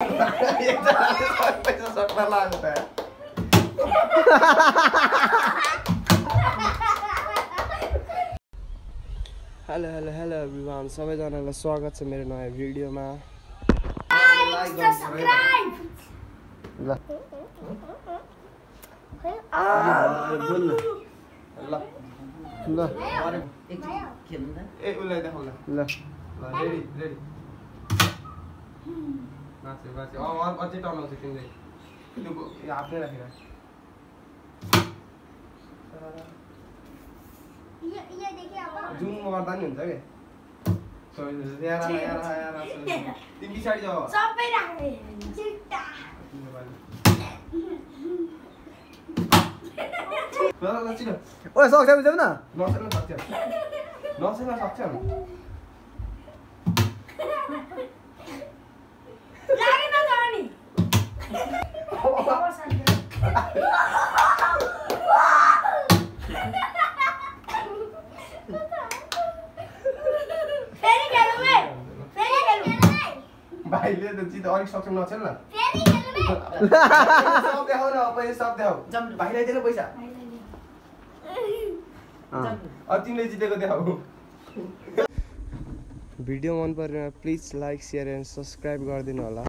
पैसा सक्न लाग्यो त हेलो हेलो हेलो एभ्रिवान सबैजनालाई स्वागत छ मेरो नयाँ भिडियोमा ल ल ल ए उलाई देखाउ ल ल रेडी रेडी नाचे नाचे अझै टर्न तिमीले यो आफ्नै राखेर ये देखिए अब जुम गर्दा नि हुन्छ के यार यार यार तिमी पछाडी जाऊ सबै राख्ने चिट्टा ल छिटो ओए सक्छ बुझ्यौ न नसेन सक्छ नसेन सक्छ लागेन त अनि फेरि खेलौँ है फेरि खेलौँ भाइले त जित अलिक सक्छ नचेल न फेरि खेलौँ है सब देखाउ न पैसा सब देखाउ भाइलाई दे न पैसा तिमीले जितेको देखाउ भिडियो मन परेन please like share and subscribe गरिदिनु होला